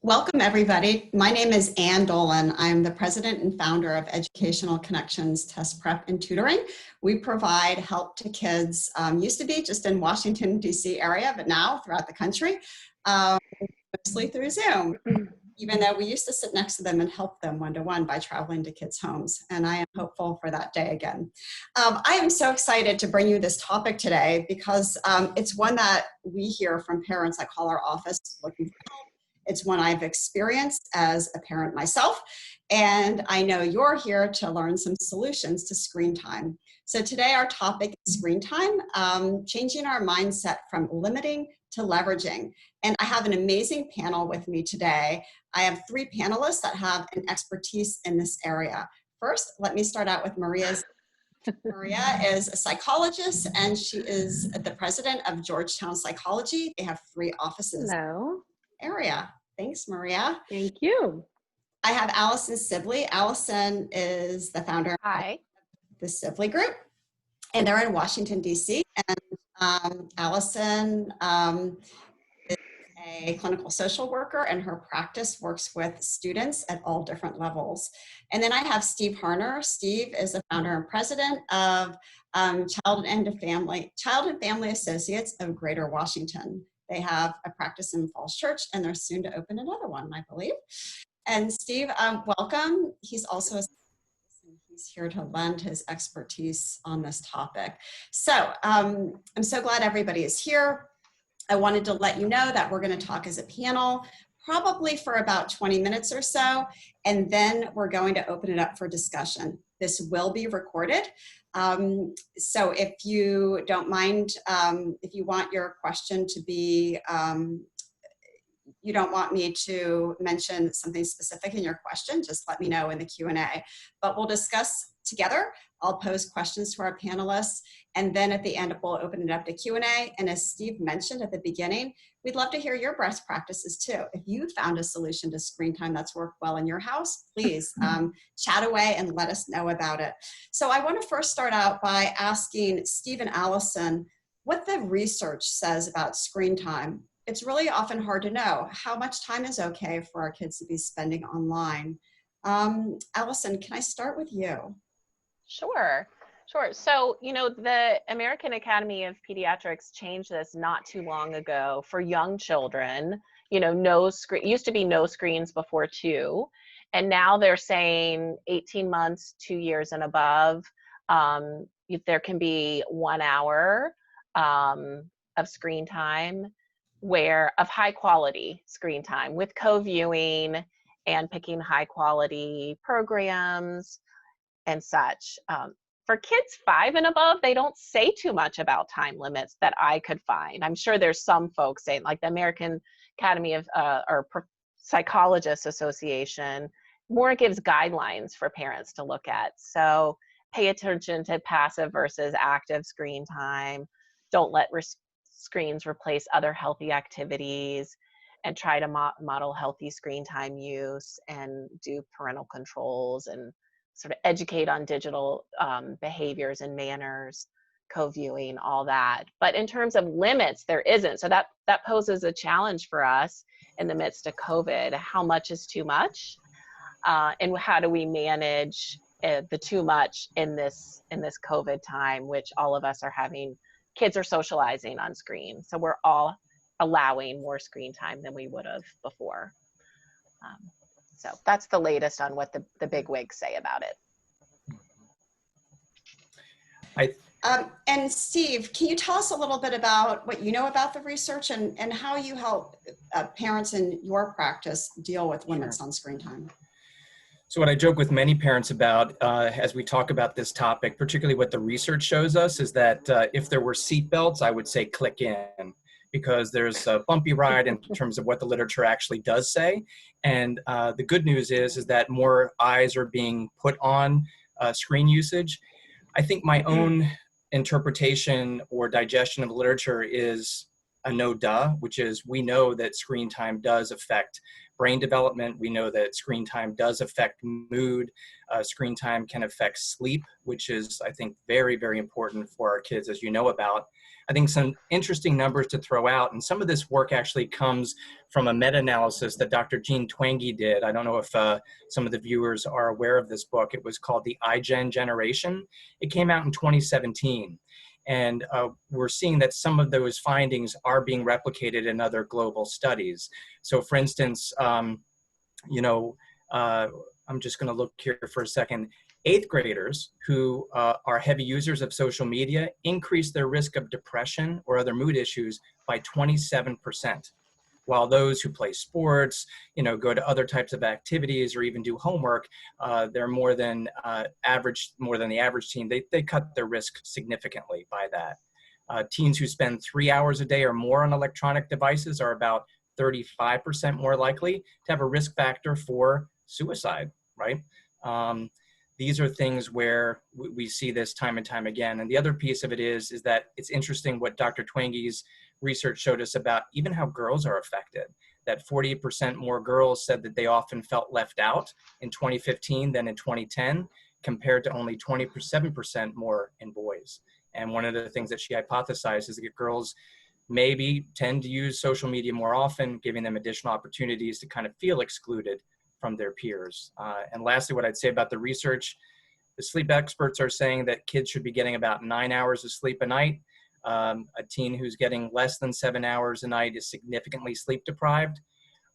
Welcome, everybody. My name is Ann Dolan. I'm the president and founder of Educational Connections Test Prep and Tutoring. We provide help to kids, used to be just in Washington, D.C. area, but now throughout the country, mostly through Zoom, even though we used to sit next to them and help them one-to-one by traveling to kids' homes. And I am hopeful for that day again. I am so excited to bring you this topic today because it's one that we hear from parents that call our office looking for help. It's one I've experienced as a parent myself, and I know you're here to learn some solutions to screen time. So today our topic is screen time, changing our mindset from limiting to leveraging. And I have an amazing panel with me today. I have three panelists that have an expertise in this area. First, let me start out with Maria. Maria is a psychologist, and she is the president of Georgetown Psychology. They have 3 offices. Hello. Area. Thanks, Maria. Thank you. I have Allison Sibley. Allison is the founder Hi. of the Sibley Group, and they're in Washington, D.C. And Allison is a clinical social worker, and her practice works with students at all different levels. And then I have Steve Harner. Steve is the founder and president of Child and Family Associates of Greater Washington. They have a practice in Falls Church, and they're soon to open another one, I believe. And Steve, welcome. He's also he's here to lend his expertise on this topic. So I'm so glad everybody is here. I wanted to let you know that we're going to talk as a panel, probably for about 20 minutes or so, and then we're going to open it up for discussion. This will be recorded. So if you don't mind, if you want your question to be, you don't want me to mention something specific in your question, just let me know in the Q&A. But we'll discuss together. I'll pose questions to our panelists, and then at the end, we'll open it up to Q&A. And as Steve mentioned at the beginning, we'd love to hear your best practices too. If you found a solution to screen time that's worked well in your house, please chat away and let us know about it. So I want to first start out by asking Steve and Allison what the research says about screen time. It's really often hard to know how much time is okay for our kids to be spending online. Allison, can I start with you? Sure. So, the American Academy of Pediatrics changed this not too long ago for young children. No screen, used to be no screens before 2. And now they're saying 18 months, 2 years and above. There can be 1 hour of screen time of high quality screen time with co-viewing and picking high quality programs and such. For kids 5 and above, they don't say too much about time limits that I could find. I'm sure there's some folks saying, like the American Academy of Psychologists Association, more gives guidelines for parents to look at. So pay attention to passive versus active screen time. Don't let screens replace other healthy activities, and try to model healthy screen time use and do parental controls and sort of educate on digital behaviors and manners, co-viewing, all that. But in terms of limits, there isn't. So that poses a challenge for us in the midst of COVID. How much is too much? And how do we manage the too much in this COVID time, which all of us are having? Kids are socializing on screen. So we're all allowing more screen time than we would have before. So that's the latest on what the big wigs say about it. And Steve, can you tell us a little bit about what you know about the research and how you help parents in your practice deal with limits on screen time? So what I joke with many parents about as we talk about this topic, particularly what the research shows us, is that if there were seat belts, I would say click in, because there's a bumpy ride in terms of what the literature actually does say. And the good news is that more eyes are being put on screen usage. I think my own interpretation or digestion of literature is a no-duh, which is we know that screen time does affect brain development. We know that screen time does affect mood. Screen time can affect sleep, which is, I think, very, very important for our kids, as you know about. I think some interesting numbers to throw out, and some of this work actually comes from a meta-analysis that Dr. Jean Twenge did. I don't know if some of the viewers are aware of this book. It was called The iGen Generation. It came out in 2017. And we're seeing that some of those findings are being replicated in other global studies. So for instance, you know, I'm just going to look here for a second. 8th graders who are heavy users of social media increase their risk of depression or other mood issues by 27%. While those who play sports, you know, go to other types of activities or even do homework, they're more than the average teen. They cut their risk significantly by that. Teens who spend 3 hours a day or more on electronic devices are about 35% more likely to have a risk factor for suicide, right? These are things where we see this time and time again. And the other piece of it is that it's interesting what Dr. Twenge's research showed us about even how girls are affected, that 48% more girls said that they often felt left out in 2015 than in 2010, compared to only 27% more in boys. And one of the things that she hypothesized is that girls maybe tend to use social media more often, giving them additional opportunities to kind of feel excluded from their peers. And lastly, what I'd say about the research, the sleep experts are saying that kids should be getting about 9 hours of sleep a night. A teen who's getting less than 7 hours a night is significantly sleep deprived.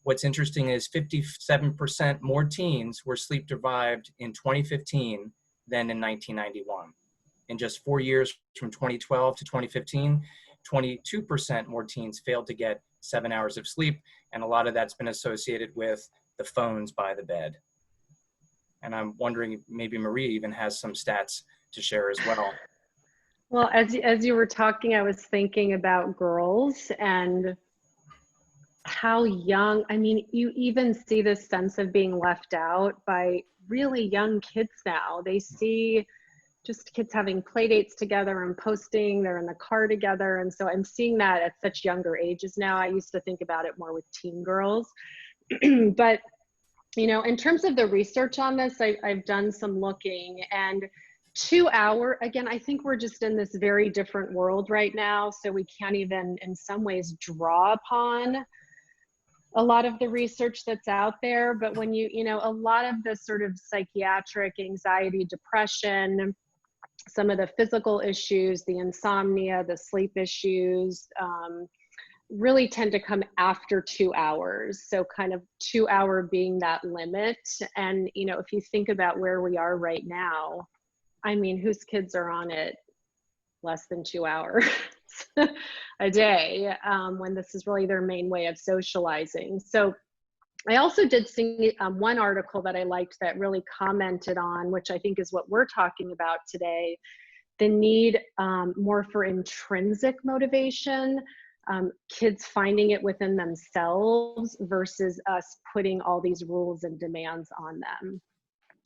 What's interesting is 57% more teens were sleep deprived in 2015 than in 1991. In just 4 years from 2012 to 2015, 22% more teens failed to get 7 hours of sleep. And a lot of that's been associated with the phones by the bed. And I'm wondering if maybe Maria even has some stats to share as well. Well, as you were talking, I was thinking about girls and how young, I mean, you even see this sense of being left out by really young kids now. They see just kids having play dates together and posting, they're in the car together. And so I'm seeing that at such younger ages now. I used to think about it more with teen girls. But, you know, in terms of the research on this, I've done some looking, and 2 hour, again, I think we're just in this very different world right now. So we can't even in some ways draw upon a lot of the research that's out there. But when you know, a lot of the sort of psychiatric anxiety, depression, some of the physical issues, the insomnia, the sleep issues, really tend to come after 2 hours. So kind of 2 hour being that limit. And, you know, if you think about where we are right now, I mean, whose kids are on it less than 2 hours a day, when this is really their main way of socializing. So I also did see one article that I liked that really commented on, which I think is what we're talking about today, the need more for intrinsic motivation, kids finding it within themselves versus us putting all these rules and demands on them.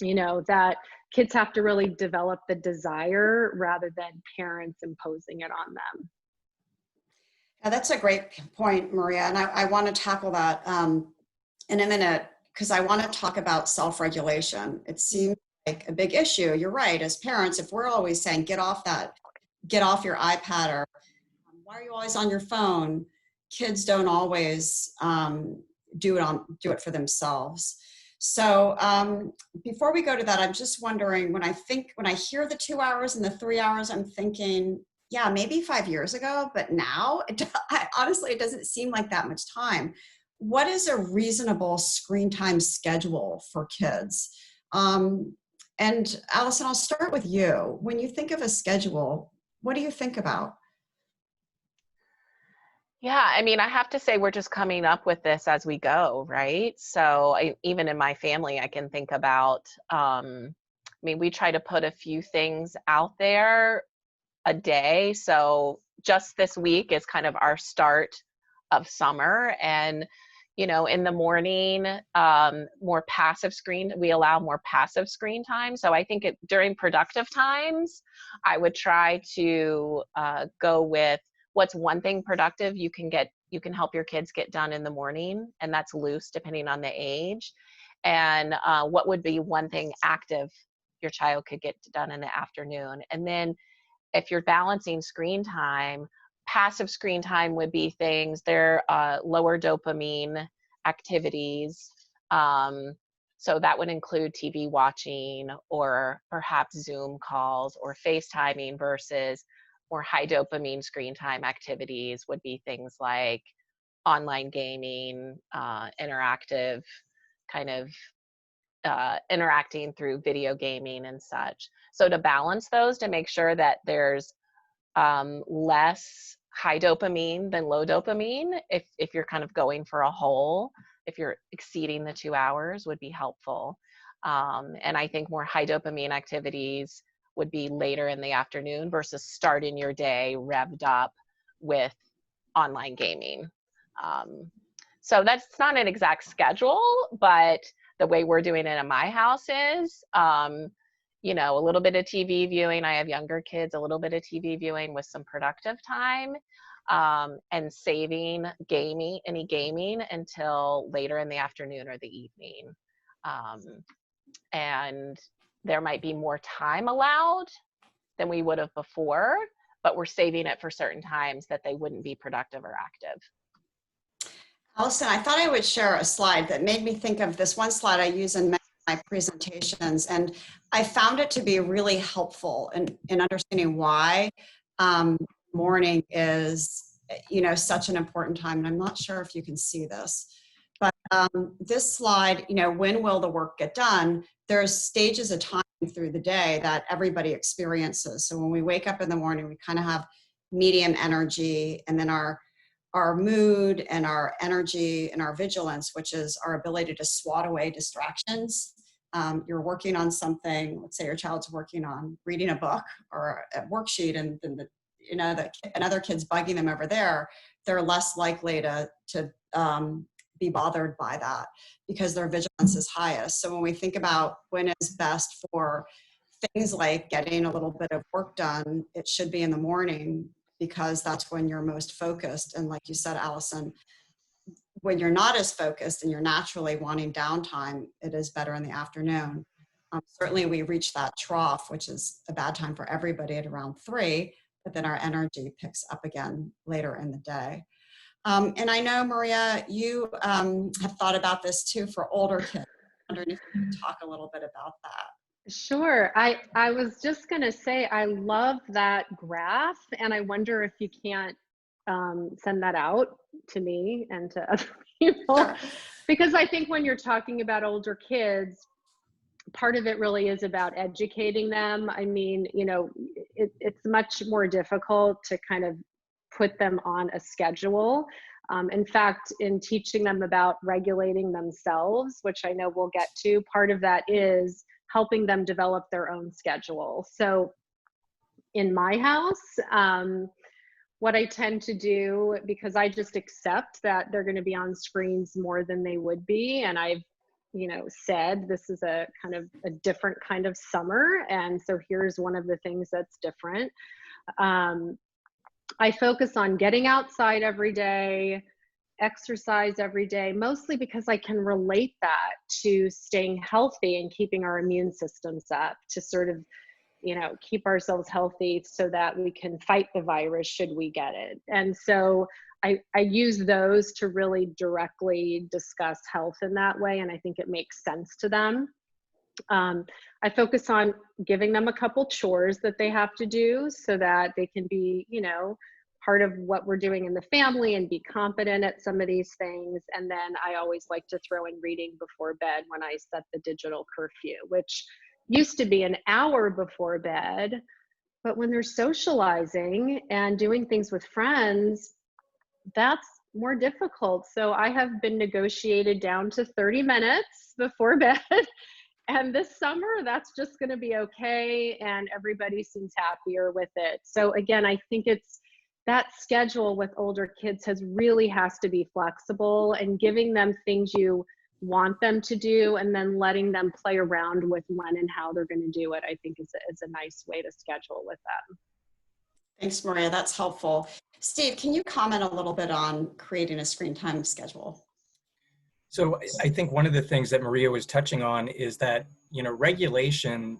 You know, that kids have to really develop the desire rather than parents imposing it on them. Yeah, that's a great point, Maria. And I want to tackle that in a minute, because I want to talk about self-regulation. It seems like a big issue. You're right. As parents, if we're always saying, get off your iPad, or why are you always on your phone? Kids don't always do it for themselves. So before we go to that, I'm just wondering, when I hear the 2 hours and the 3 hours, I'm thinking, yeah, maybe 5 years ago, but now honestly, it doesn't seem like that much time. What is a reasonable screen time schedule for kids? And Allison, I'll start with you. When you think of a schedule, what do you think about? Yeah, I mean, I have to say we're just coming up with this as we go, right? So even in my family, I can think about, I mean, we try to put a few things out there a day. So just this week is kind of our start of summer. And, you know, in the morning, we allow more passive screen time. So I think during productive times, I would try to go with what's one thing productive you can help your kids get done in the morning, and that's loose depending on the age. And what would be one thing active your child could get done in the afternoon. And then if you're balancing screen time, passive screen time would be things, they're lower dopamine activities. So that would include TV watching or perhaps Zoom calls or FaceTiming, versus more high dopamine screen time activities would be things like online gaming, interactive kind of interacting through video gaming and such. So to balance those, to make sure that there's less high dopamine than low dopamine, if you're kind of going for a whole, if you're exceeding the 2 hours, would be helpful. And I think more high dopamine activities would be later in the afternoon versus starting your day revved up with online gaming. So that's not an exact schedule, but the way we're doing it in my house is, you know, a little bit of TV viewing. I have younger kids, a little bit of TV viewing with some productive time, and saving any gaming until later in the afternoon or the evening. And there might be more time allowed than we would have before, but we're saving it for certain times that they wouldn't be productive or active. Allison, I thought I would share a slide that made me think of this one slide I use in many of my presentations, and I found it to be really helpful in understanding why morning is, you know, such an important time. And I'm not sure if you can see this, but this slide, you know, when will the work get done? There's stages of time through the day that everybody experiences. So when we wake up in the morning, we kind of have medium energy, and then our mood and our energy and our vigilance, which is our ability to swat away distractions. You're working on something, let's say your child's working on reading a book or a worksheet, and then another kid's bugging them over there, they're less likely to be bothered by that because their vigilance is highest. So when we think about when is best for things like getting a little bit of work done, it should be in the morning, because that's when you're most focused. And like you said, Allison, when you're not as focused and you're naturally wanting downtime, it is better in the afternoon. Certainly we reach that trough, which is a bad time for everybody, at around 3, but then our energy picks up again later in the day. And I know, Maria, you have thought about this too for older kids. I'm wondering if you could talk a little bit about that. Sure. I was just going to say, I love that graph, and I wonder if you can't send that out to me and to other people. Sure. Because I think when you're talking about older kids, part of it really is about educating them. I mean, you know, it's much more difficult to kind of put them on a schedule. In fact, in teaching them about regulating themselves, which I know we'll get to, part of that is helping them develop their own schedule. So in my house, what I tend to do, because I just accept that they're going to be on screens more than they would be, and I've, you know, said this is a kind of a different kind of summer, and so here's one of the things that's different. I focus on getting outside every day, exercise every day, mostly because I can relate that to staying healthy and keeping our immune systems up, to sort of, you know, keep ourselves healthy so that we can fight the virus should we get it. And so I use those to really directly discuss health in that way, and I think it makes sense to them. I focus on giving them a couple chores that they have to do so that they can be, you know, part of what we're doing in the family and be competent at some of these things. And then I always like to throw in reading before bed when I set the digital curfew, which used to be an hour before bed. But when they're socializing and doing things with friends, that's more difficult. So I have been negotiated down to 30 minutes before bed. And this summer, that's just going to be okay. And everybody seems happier with it. So again, I think it's that schedule with older kids really has to be flexible, and giving them things you want them to do and then letting them play around with when and how they're going to do it, I think is a nice way to schedule with them. Thanks, Maria. That's helpful. Steve, can you comment a little bit on creating a screen time schedule? So I think one of the things that Maria was touching on is that, you know, regulation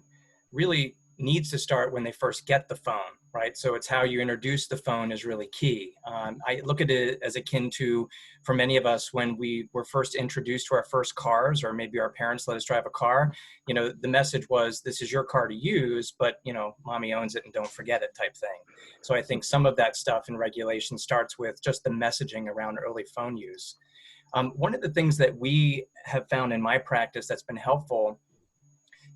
really needs to start when they first get the phone, right? So it's how you introduce the phone is really key. I look at it as akin to, for many of us, when we were first introduced to our first cars, or maybe our parents let us drive a car, you know, the message was, this is your car to use, but, you know, mommy owns it and don't forget it type thing. So I think some of that stuff in regulation starts with just the messaging around early phone use. One of the things that we have found in my practice that's been helpful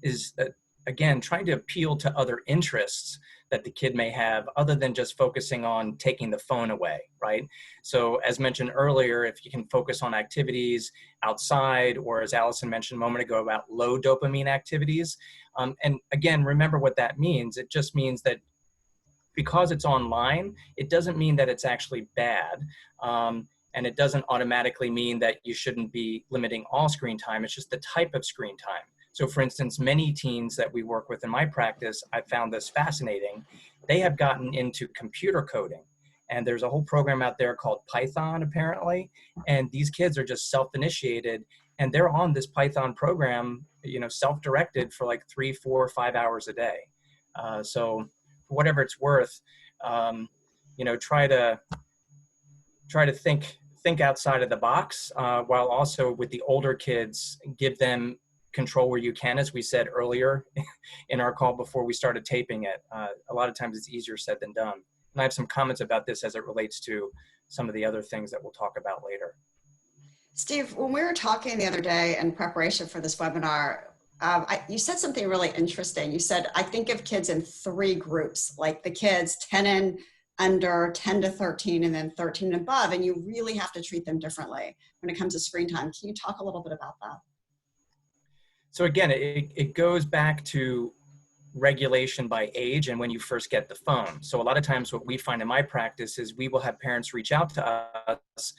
is that, again, trying to appeal to other interests that the kid may have other than just focusing on taking the phone away, right? So as mentioned earlier, if you can focus on activities outside, or as Allison mentioned a moment ago about low dopamine activities, and again, remember what that means. It just means that because it's online, it doesn't mean that it's actually bad. And it doesn't automatically mean that you shouldn't be limiting all screen time. It's just the type of screen time. So for instance, many teens that we work with in my practice, I found this fascinating. They have gotten into computer coding. And there's a whole program out there called Python, apparently. And these kids are just self-initiated, and they're on this Python program, you know, self-directed for like 3, 4, 5 hours a day. So for whatever it's worth, you know, try to think outside of the box, while also with the older kids, give them control where you can, as we said earlier in our call before we started taping it. A lot of times it's easier said than done. And I have some comments about this as it relates to some of the other things that we'll talk about later. Steve, when we were talking the other day in preparation for this webinar, you said something really interesting. You said, I think of kids in 3 groups, like the kids 10 and under, 10 to 13, and then 13 and above, and you really have to treat them differently when it comes to screen time. Can you talk a little bit about that? So again, it goes back to regulation by age and when you first get the phone. So a lot of times what we find in my practice is we will have parents reach out to us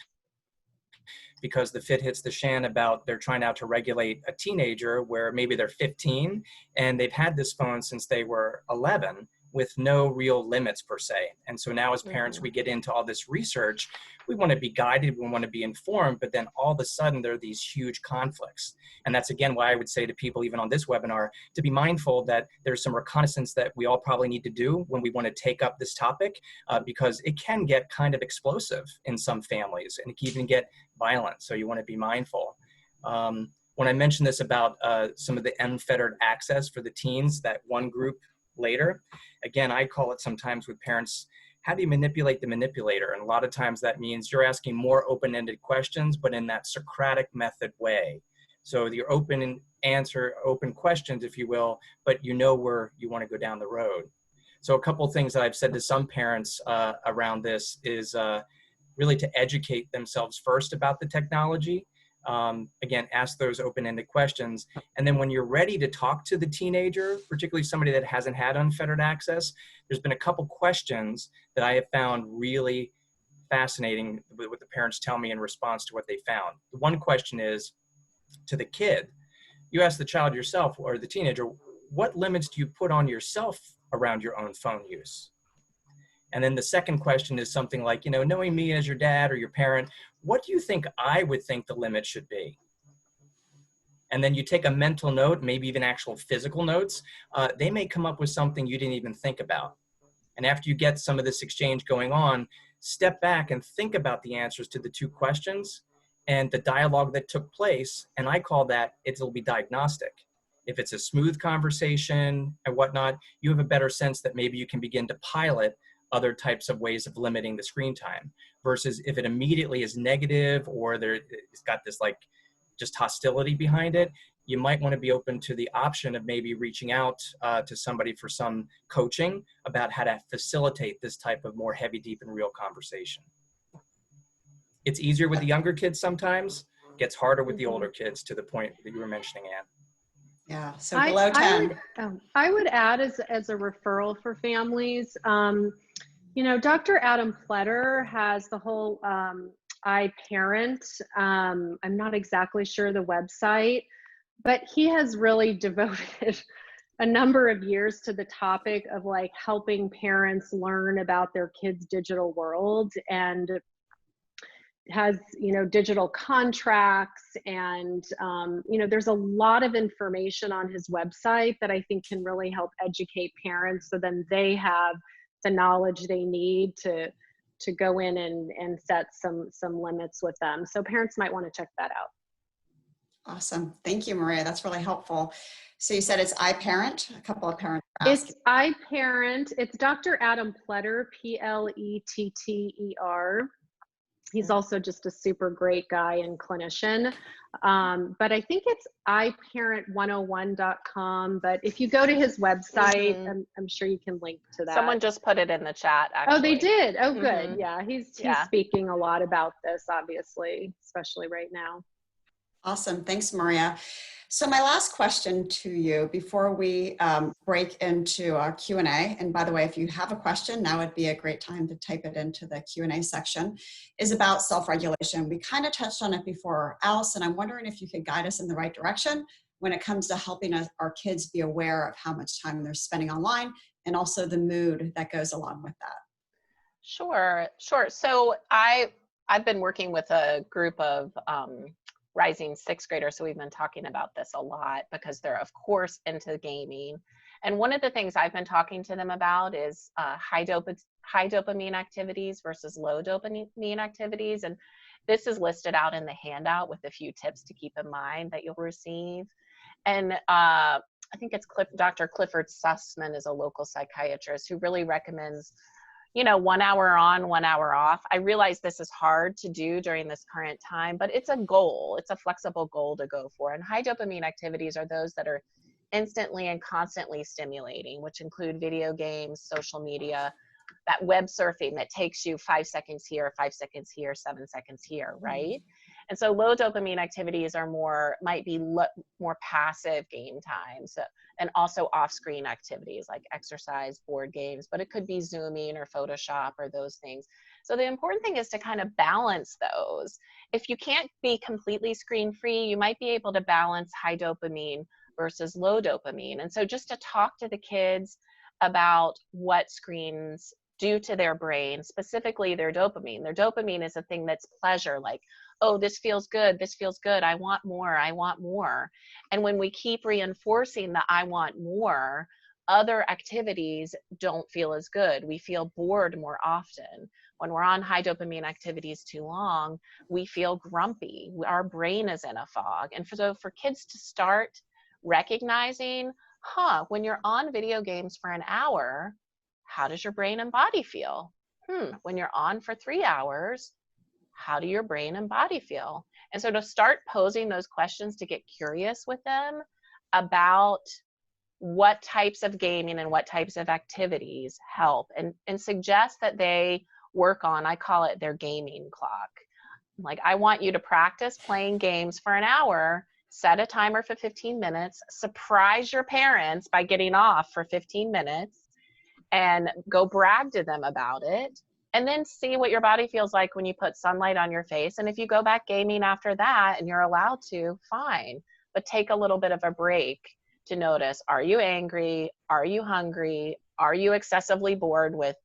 because the fit hits the shan about they're trying out to regulate a teenager where maybe they're 15 and they've had this phone since they were 11 with no real limits per se. And so now as parents, we get into all this research, we want to be guided, we want to be informed, but then all of a sudden there are these huge conflicts. And that's again why I would say to people, even on this webinar, to be mindful that there's some reconnaissance that we all probably need to do when we want to take up this topic, because it can get kind of explosive in some families and it can even get violent. So you want to be mindful. When I mentioned this about some of the unfettered access for the teens, that one group later, again, I call it sometimes with parents, how do you manipulate the manipulator? And a lot of times that means you're asking more open-ended questions, but in that Socratic method way. So your open questions, if you will, but you know where you want to go down the road. So a couple of things that I've said to some parents around this is really to educate themselves first about the technology. Again, ask those open-ended questions. And then when you're ready to talk to the teenager, particularly somebody that hasn't had unfettered access, there's been a couple questions that I have found really fascinating with what the parents tell me in response to what they found. The one question is to the kid, you ask the child yourself or the teenager, what limits do you put on yourself around your own phone use? And then the second question is something like, you know, knowing me as your dad or your parent, what do you think I would think the limit should be? And then you take a mental note, maybe even actual physical notes. They may come up with something you didn't even think about. And after you get some of this exchange going on, step back and think about the answers to the 2 questions and the dialogue that took place. And I call that, it'll be diagnostic. If it's a smooth conversation and whatnot, you have a better sense that maybe you can begin to pilot other types of ways of limiting the screen time, versus if it immediately is negative or it's got this like just hostility behind it, you might want to be open to the option of maybe reaching out to somebody for some coaching about how to facilitate this type of more heavy, deep, and real conversation. It's easier with the younger kids sometimes, gets harder with the older kids, to the point that you were mentioning, Anne. Yeah, so below 10. I would add as a referral for families, you know, Dr. Adam Pletter has the whole iParent. I'm not exactly sure the website, but he has really devoted a number of years to the topic of like helping parents learn about their kids' digital world. And has, you know, digital contracts and, you know, there's a lot of information on his website that I think can really help educate parents, so then they have the knowledge they need to go in and set some limits with them. So parents might want to check that out. Awesome. Thank you, Maria. That's really helpful. So you said it's iParent. A couple of parents are It's asking. iParent. It's Dr. Adam Pletter, Pletter. He's also just a super great guy and clinician. But I think it's iParent101.com. But if you go to his website, I'm sure you can link to that. Someone just put it in the chat, actually. Oh, they did? Oh, good. Yeah, he's Yeah. speaking a lot about this, obviously, especially right now. Awesome. Thanks, Maria. So my last question to you before we break into our Q&A, and by the way, if you have a question, now would be a great time to type it into the Q&A section, is about self-regulation. We kind of touched on it before. Allison, I'm wondering if you could guide us in the right direction when it comes to helping our kids be aware of how much time they're spending online and also the mood that goes along with that. Sure. So I've been working with a group of rising sixth graders, so we've been talking about this a lot because they're of course into gaming. And one of the things I've been talking to them about is high dopamine activities versus low dopamine activities. And this is listed out in the handout with a few tips to keep in mind that you'll receive. And I think it's Dr. Clifford Sussman is a local psychiatrist who really recommends, you know, 1 hour on, 1 hour off. I realize this is hard to do during this current time, but it's a goal. It's a flexible goal to go for. And high dopamine activities are those that are instantly and constantly stimulating, which include video games, social media, that web surfing that takes you 5 seconds here, 5 seconds here, 7 seconds here, right? And so low dopamine activities are might be more passive game times, and also off-screen activities like exercise, board games, but it could be Zooming or Photoshop or those things. So the important thing is to kind of balance those. If you can't be completely screen-free, you might be able to balance high dopamine versus low dopamine. And so just to talk to the kids about what screens do to their brain, specifically their dopamine. Their dopamine is a thing that's pleasure, like, oh, this feels good, I want more, I want more. And when we keep reinforcing the I want more, other activities don't feel as good. We feel bored more often. When we're on high dopamine activities too long, we feel grumpy. Our brain is in a fog. And for kids to start recognizing, when you're on video games for an hour, how does your brain and body feel? When you're on for 3 hours, how do your brain and body feel? And so to start posing those questions, to get curious with them about what types of gaming and what types of activities help, and suggest that they work on, I call it their gaming clock. Like, I want you to practice playing games for an hour, set a timer for 15 minutes, surprise your parents by getting off for 15 minutes, and go brag to them about it, and then see what your body feels like when you put sunlight on your face. And if you go back gaming after that and you're allowed to, fine, but take a little bit of a break to notice, are you angry? Are you hungry? Are you excessively bored with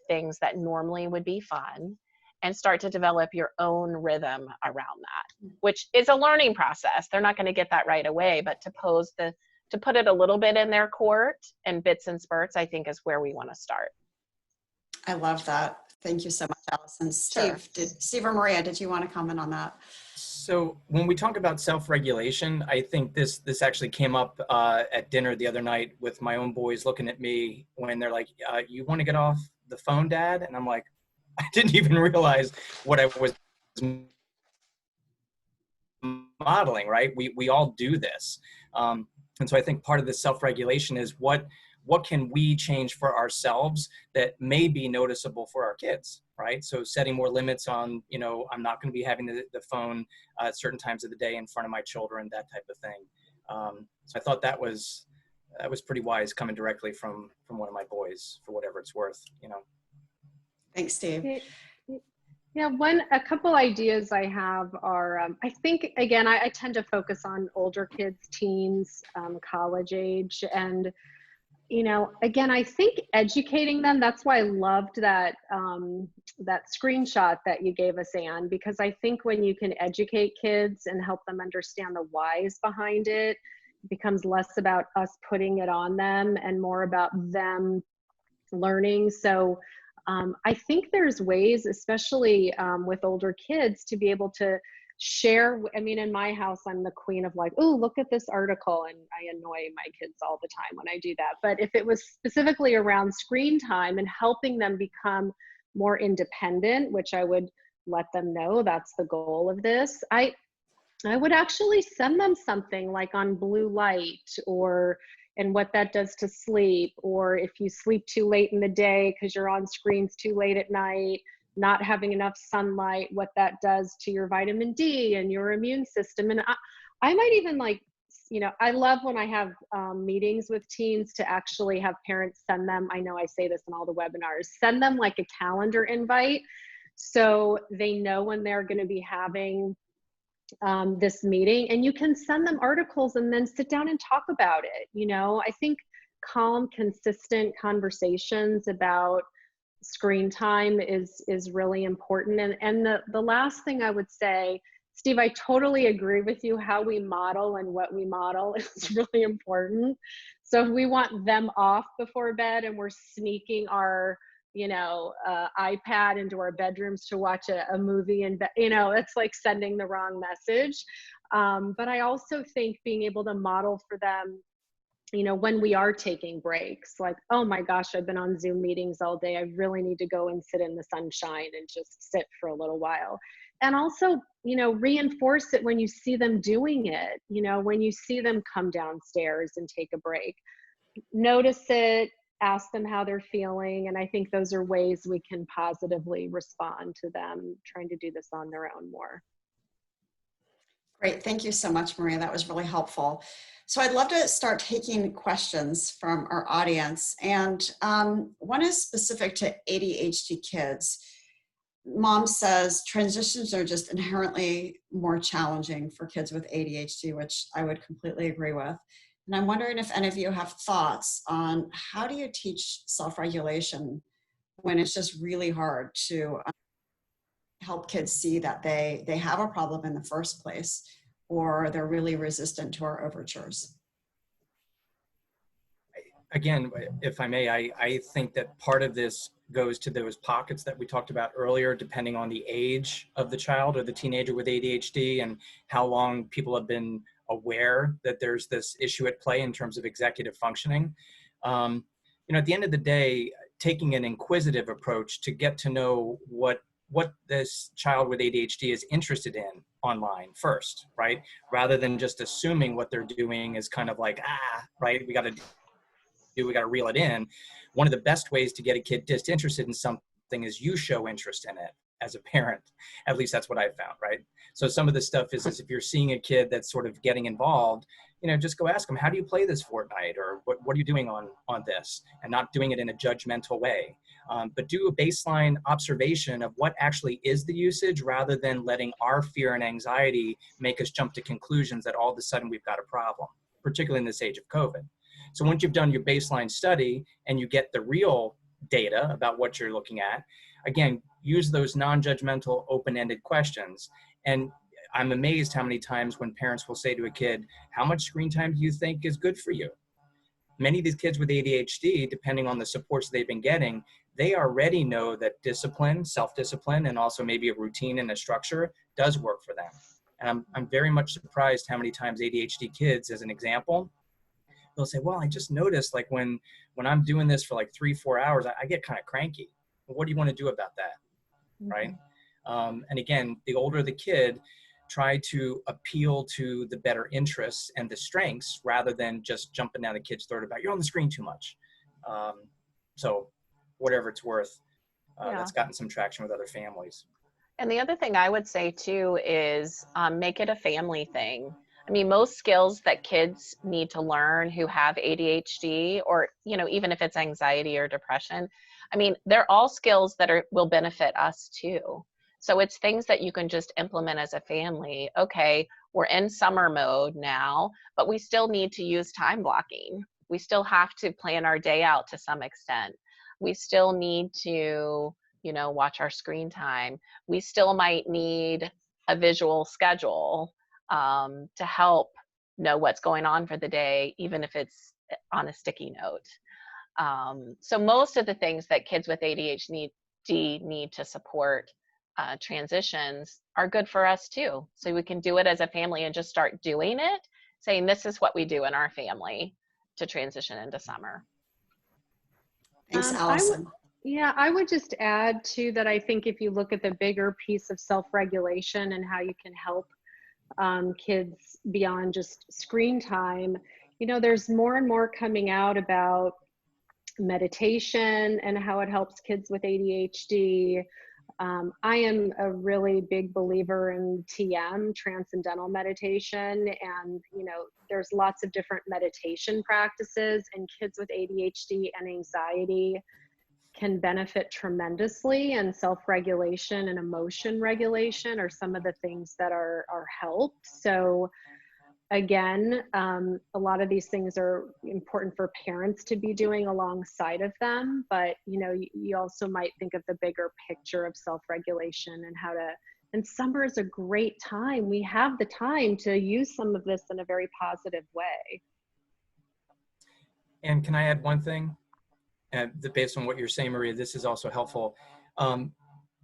things that normally would be fun? And start to develop your own rhythm around that, which is a learning process. They're not going to get that right away, but to put it a little bit in their court and bits and spurts, I think is where we want to start. I love that. Thank you so much, Allison. Steve or Maria, did you want to comment on that? So when we talk about self-regulation, I think this actually came up at dinner the other night with my own boys looking at me when they're like, you want to get off the phone, Dad? And I'm like, I didn't even realize what I was modeling, right? We all do this. And so I think part of this self-regulation is what can we change for ourselves that may be noticeable for our kids, right? So setting more limits on, you know, I'm not going to be having the phone at certain times of the day in front of my children, that type of thing. So I thought that was pretty wise, coming directly from one of my boys, for whatever it's worth, you know. Thanks, Steve. Yeah, a couple ideas I have are, I think, again, I tend to focus on older kids, teens, college age, and you know, again, I think educating them, that's why I loved that, that screenshot that you gave us, Anne, because I think when you can educate kids and help them understand the whys behind it, it becomes less about us putting it on them and more about them learning. So I think there's ways, especially with older kids, to be able to share. I mean, in my house, I'm the queen of like, oh, look at this article. And I annoy my kids all the time when I do that. But if it was specifically around screen time and helping them become more independent, which I would let them know that's the goal of this, I would actually send them something like on blue light or and what that does to sleep, or if you sleep too late in the day because you're on screens too late at night, not having enough sunlight, what that does to your vitamin D and your immune system. And I might even like, you know, I love when I have meetings with teens to actually have parents send them, I know I say this in all the webinars, send them like a calendar invite so they know when they're going to be having this meeting, and you can send them articles and then sit down and talk about it. You know, I think calm, consistent conversations about screen time is really important. And the last thing I would say, Steve, I totally agree with you. How we model and what we model is really important. So if we want them off before bed and we're sneaking our, you know, iPad into our bedrooms to watch a movie, and you know, it's like sending the wrong message. But I also think being able to model for them, you know, when we are taking breaks, like, oh my gosh, I've been on Zoom meetings all day. I really need to go and sit in the sunshine and just sit for a little while. And also, you know, reinforce it when you see them doing it, you know, when you see them come downstairs and take a break, notice it, ask them how they're feeling. And I think those are ways we can positively respond to them trying to do this on their own more. Great. Thank you so much, Maria. That was really helpful. So I'd love to start taking questions from our audience. And one is specific to ADHD kids. Mom says transitions are just inherently more challenging for kids with ADHD, which I would completely agree with. And I'm wondering if any of you have thoughts on how do you teach self-regulation when it's just really hard to help kids see that they have a problem in the first place, or they're really resistant to our overtures. Again, if I may, I think that part of this goes to those pockets that we talked about earlier, depending on the age of the child or the teenager with ADHD and how long people have been aware that there's this issue at play in terms of executive functioning. You know, at the end of the day, taking an inquisitive approach to get to know what this child with ADHD is interested in online first, right? Rather than just assuming what they're doing is kind of like, right, we got to reel it in. One of the best ways to get a kid disinterested in something is you show interest in it as a parent. At least that's what I've found, right? So some of the stuff is if you're seeing a kid that's sort of getting involved, you know, just go ask them, how do you play this Fortnite? Or what are you doing on this? And not doing it in a judgmental way. But do a baseline observation of what actually is the usage rather than letting our fear and anxiety make us jump to conclusions that all of a sudden we've got a problem, particularly in this age of COVID. So once you've done your baseline study and you get the real data about what you're looking at, again, use those non-judgmental, open-ended questions. And I'm amazed how many times when parents will say to a kid, how much screen time do you think is good for you? Many of these kids with ADHD, depending on the supports they've been getting, they already know that discipline, self-discipline, and also maybe a routine and a structure does work for them. And I'm very much surprised how many times ADHD kids, as an example, they'll say, well, I just noticed like when I'm doing this for like 3-4 hours, I get kind of cranky. Well, what do you want to do about that? Mm-hmm. Right? And again, the older the kid, try to appeal to the better interests and the strengths rather than just jumping down the kid's throat about you're on the screen too much. So whatever it's worth, that's gotten some traction with other families. And the other thing I would say too is make it a family thing. I mean, most skills that kids need to learn who have ADHD, or, you know, even if it's anxiety or depression, I mean, they're all skills that will benefit us too. So it's things that you can just implement as a family. Okay, we're in summer mode now, but we still need to use time blocking. We still have to plan our day out to some extent. We still need to, you know, watch our screen time. We still might need a visual schedule to help know what's going on for the day, even if it's on a sticky note. So most of the things that kids with ADHD need to support transitions are good for us too. So we can do it as a family and just start doing it, saying this is what we do in our family to transition into summer. Thanks, Allison. I would just add too that I think if you look at the bigger piece of self-regulation and how you can help kids beyond just screen time, you know, there's more and more coming out about meditation and how it helps kids with ADHD. I am a really big believer in TM, transcendental meditation, and you know, there's lots of different meditation practices, and kids with ADHD and anxiety can benefit tremendously, and self-regulation and emotion regulation are some of the things that are helped. So again, a lot of these things are important for parents to be doing alongside of them, but you know, you also might think of the bigger picture of self-regulation and how to, and summer is a great time. We have the time to use some of this in a very positive way. And can I add one thing? Based on what you're saying, Maria, this is also helpful,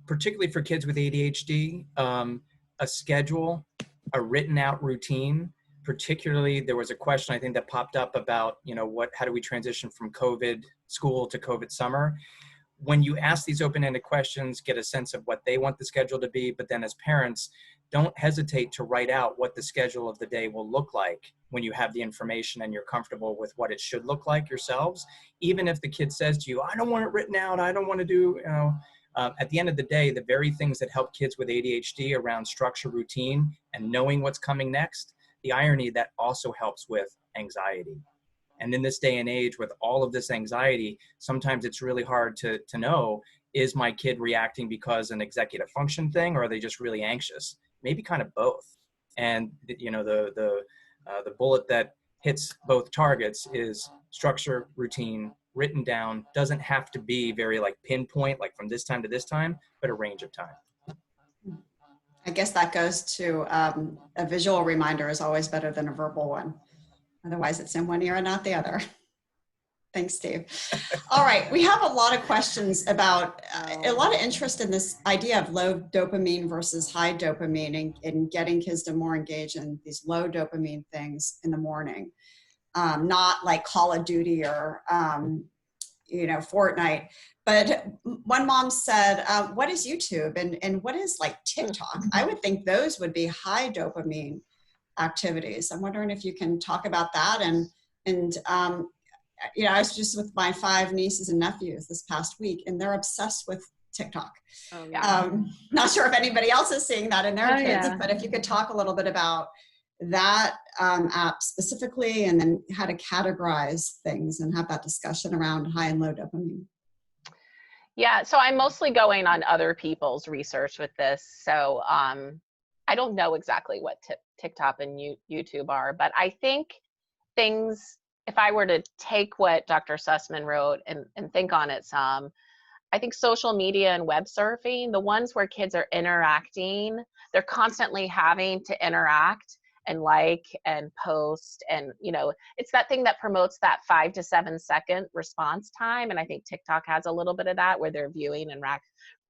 particularly for kids with ADHD, a schedule, a written out routine. Particularly, there was a question I think that popped up about, you know, how do we transition from COVID school to COVID summer? When you ask these open-ended questions, get a sense of what they want the schedule to be, but then as parents, don't hesitate to write out what the schedule of the day will look like when you have the information and you're comfortable with what it should look like yourselves. Even if the kid says to you, I don't want it written out, I don't want to do, you know, at the end of the day, the very things that help kids with ADHD around structure, routine, and knowing what's coming next, the irony that also helps with anxiety. And in this day and age with all of this anxiety, sometimes it's really hard to know, is my kid reacting because an executive function thing, or are they just really anxious? Maybe kind of both. And you know, the bullet that hits both targets is structure, routine, written down. Doesn't have to be very like pinpoint, like from this time to this time, but a range of time. I guess that goes to a visual reminder is always better than a verbal one. Otherwise it's in one ear and not the other. Thanks, Steve. All right, we have a lot of questions about, a lot of interest in this idea of low dopamine versus high dopamine and getting kids to more engage in these low dopamine things in the morning. Not like Call of Duty or, you know, Fortnite. But one mom said, what is YouTube and what is like TikTok? I would think those would be high dopamine activities. I'm wondering if you can talk about that. And you know, I was just with my 5 nieces and nephews this past week, and they're obsessed with TikTok. Oh, yeah. Not sure if anybody else is seeing that in their kids, Yeah. but if you could talk a little bit about that app specifically, and then how to categorize things and have that discussion around high and low dopamine. Yeah, so I'm mostly going on other people's research with this. So I don't know exactly what TikTok and YouTube are, but I think things, if I were to take what Dr. Sussman wrote and think on it some, I think social media and web surfing, the ones where kids are interacting, they're constantly having to interact and like and post, and you know, it's that thing that promotes that 5 to 7 second response time. And I think TikTok has a little bit of that, where they're viewing and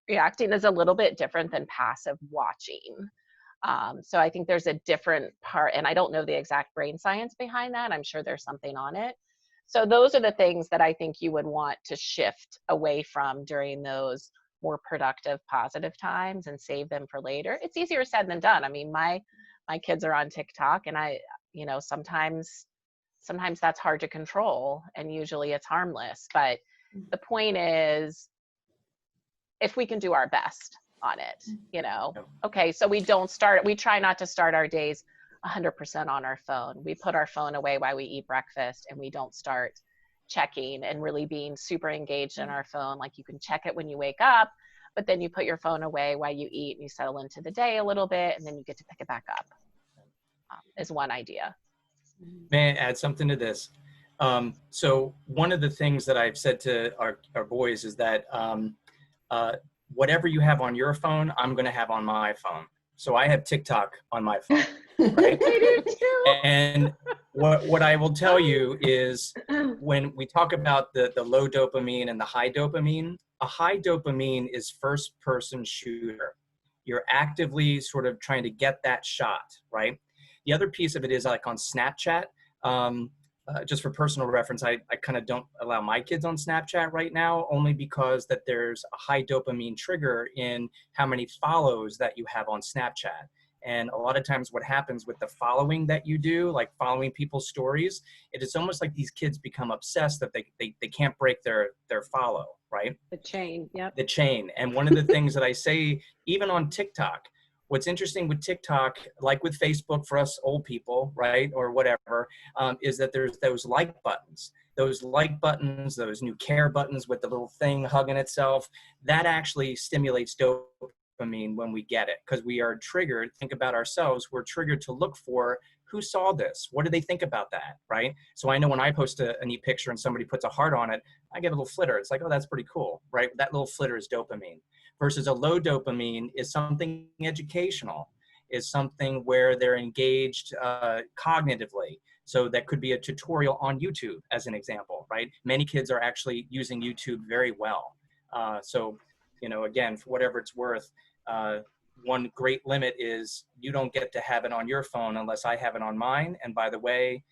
reacting is a little bit different than passive watching. So I think there's a different part, and I don't know the exact brain science behind that. I'm sure there's something on it. So those are the things that I think you would want to shift away from during those more productive, positive times and save them for later. It's easier said than done. I mean, my kids are on TikTok, and I, you know, sometimes that's hard to control, and usually it's harmless. But the point is, if we can do our best on it, you know, okay, so we try not to start our days 100% on our phone. We put our phone away while we eat breakfast, and we don't start checking and really being super engaged in our phone. Like, you can check it when you wake up, but then you put your phone away while you eat and you settle into the day a little bit, and then you get to pick it back up, is one idea. May I add something to this? So one of the things that I've said to our boys is that whatever you have on your phone, I'm going to have on my phone. So I have TikTok on my phone, right? I do too. And what I will tell you is when we talk about the low dopamine and the high dopamine, a high dopamine is first person shooter. You're actively sort of trying to get that shot, right? The other piece of it is like on Snapchat, just for personal reference, I kind of don't allow my kids on Snapchat right now, only because that there's a high dopamine trigger in how many follows that you have on Snapchat. And a lot of times what happens with the following that you do, like following people's stories, it is almost like these kids become obsessed that they can't break their follow, right? The chain, yep. The chain. And one of the things that I say, even on TikTok, what's interesting with TikTok, like with Facebook for us old people, right, or whatever, is that there's those like buttons. Those like buttons, those new care buttons with the little thing hugging itself, that actually stimulates dopamine when we get it, because we are triggered. Think about ourselves. We're triggered to look for who saw this. What do they think about that, right? So I know when I post a neat picture and somebody puts a heart on it, I get a little flitter. It's like, oh, that's pretty cool, right? That little flitter is dopamine. Versus a low dopamine is something educational, is something where they're engaged cognitively. So that could be a tutorial on YouTube, as an example, right? Many kids are actually using YouTube very well. So, you know, again, for whatever it's worth, one great limit is you don't get to have it on your phone unless I have it on mine. And by the way,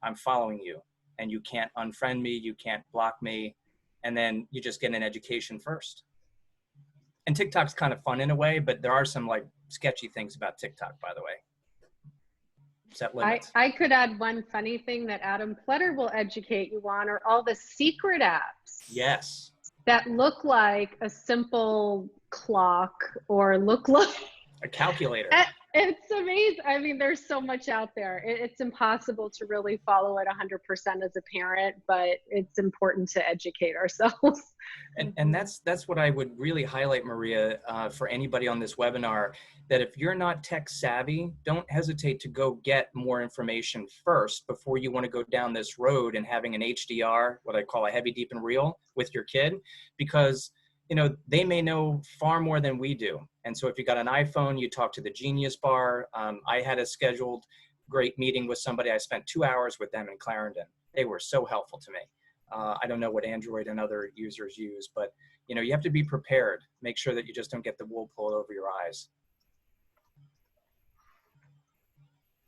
I'm following you, and you can't unfriend me, you can't block me, and then you just get an education first. And TikTok's kind of fun in a way, but there are some like sketchy things about TikTok, by the way. Set limits. I could add one funny thing that Adam Pletter will educate you on, are all the secret apps. Yes. That look like a simple clock or look like A calculator. It's amazing. I mean, there's so much out there. It's impossible to really follow it 100% as a parent, but it's important to educate ourselves. And that's what I would really highlight, Maria, for anybody on this webinar, that if you're not tech savvy, don't hesitate to go get more information first before you want to go down this road and having an HDR, what I call a heavy, deep, and real with your kid, because you know, they may know far more than we do. And so if you got an iPhone, you talk to the Genius Bar. I had a scheduled great meeting with somebody. I spent 2 hours with them in Clarendon. They were so helpful to me. I don't know what Android and other users use, but you know, you have to be prepared. Make sure that you just don't get the wool pulled over your eyes.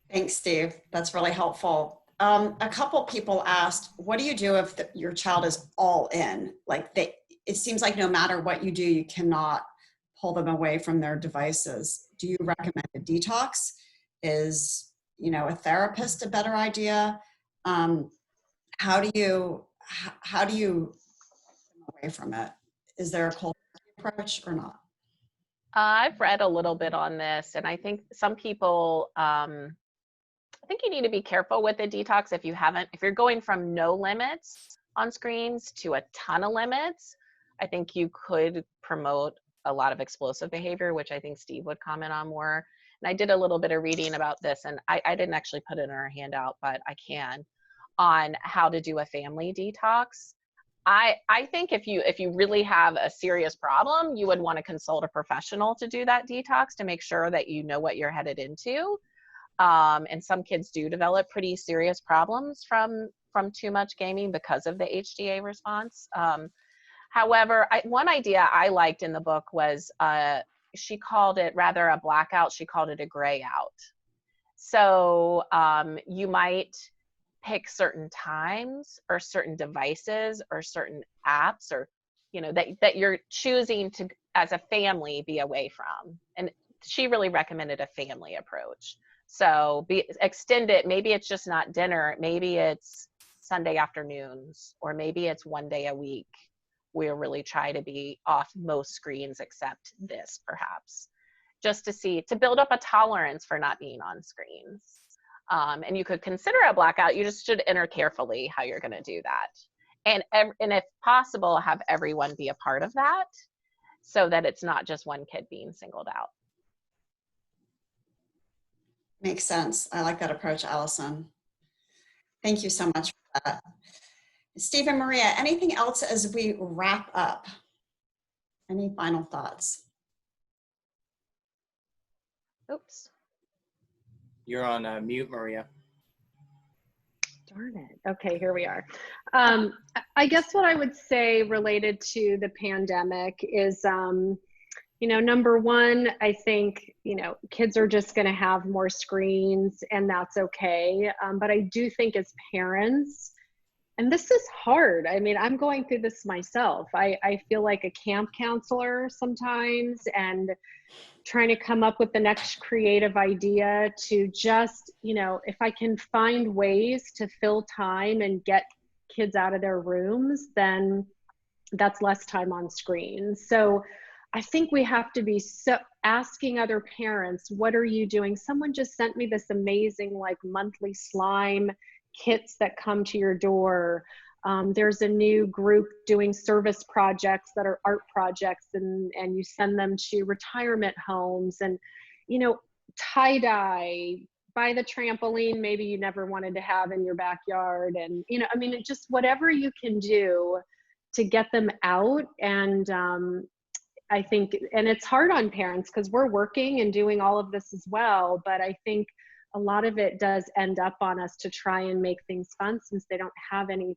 Thanks, Steve. That's really helpful. A couple people asked, what do you do if your child is all in? Like it seems like no matter what you do, you cannot pull them away from their devices. Do you recommend a detox? Is, you know, a therapist a better idea? How do you get them away from it? Is there a cold approach or not? I've read a little bit on this, and I think some people, I think you need to be careful with the detox if you're going from no limits on screens to a ton of limits. I think you could promote a lot of explosive behavior, which I think Steve would comment on more. And I did a little bit of reading about this, and I didn't actually put it in our handout, but I can, on how to do a family detox. I think if you really have a serious problem, you would want to consult a professional to do that detox to make sure that you know what you're headed into. And some kids do develop pretty serious problems from too much gaming because of the HDA response. However, one idea I liked in the book was she called it, rather a blackout, she called it a gray out. So you might pick certain times or certain devices or certain apps, or you know, that you're choosing to, as a family, be away from. And she really recommended a family approach. So extend it. Maybe it's just not dinner. Maybe it's Sunday afternoons, or maybe it's one day a week. We'll really try to be off most screens except this, perhaps, just to build up a tolerance for not being on screens. And you could consider a blackout. You just should enter carefully how you're going to do that. And if possible, have everyone be a part of that so that it's not just one kid being singled out. Makes sense. I like that approach, Allison. Thank you so much for Steve and Maria, anything else as we wrap up? Any final thoughts? Oops. You're on mute, Maria. Darn it. Okay, here we are. I guess what I would say related to the pandemic is, you know, number one, I think, you know, kids are just going to have more screens and that's okay. But I do think as parents, and this is hard. I mean, I'm going through this myself. I feel like a camp counselor sometimes and trying to come up with the next creative idea to just, you know, if I can find ways to fill time and get kids out of their rooms, then that's less time on screen. So I think we have to be so asking other parents, what are you doing? Someone just sent me this amazing like monthly slime kits that come to your door. There's a new group doing service projects that are art projects, and you send them to retirement homes, and, you know, tie-dye, buy the trampoline maybe you never wanted to have in your backyard. And, you know, I mean, it just whatever you can do to get them out. And I think, and it's hard on parents because we're working and doing all of this as well, but I think a lot of it does end up on us to try and make things fun since they don't have any,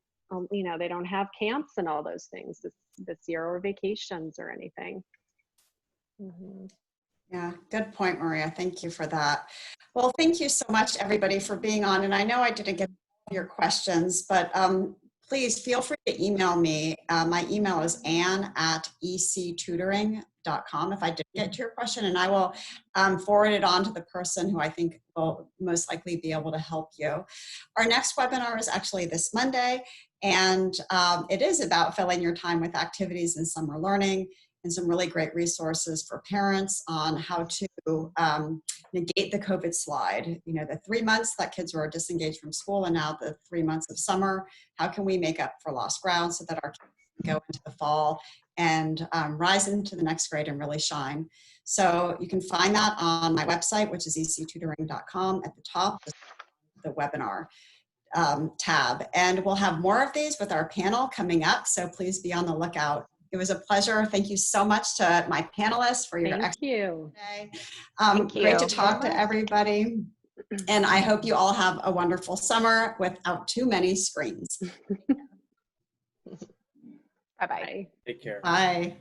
you know, they don't have camps and all those things this year, or vacations or anything. Mm-hmm. Yeah, good point, Maria. Thank you for that. Well, thank you so much, everybody, for being on. And I know I didn't get all your questions, but please feel free to email me. My email is ann@ectutoring.com if I didn't get to your question, and I will forward it on to the person who I think will most likely be able to help you. Our next webinar is actually this Monday, and it is about filling your time with activities and summer learning, and some really great resources for parents on how to negate the COVID slide. You know, the 3 months that kids were disengaged from school, and now the 3 months of summer. How can we make up for lost ground so that our kids can go into the fall and rise into the next grade and really shine? So you can find that on my website, which is ectutoring.com. At the top is the webinar tab. And we'll have more of these with our panel coming up, so please be on the lookout. It was a pleasure. Thank you so much to my panelists for your Thank you. today. Thank Great to you. talk to everybody. And I hope you all have a wonderful summer without too many screens. Bye-bye. Bye. Take care. Bye.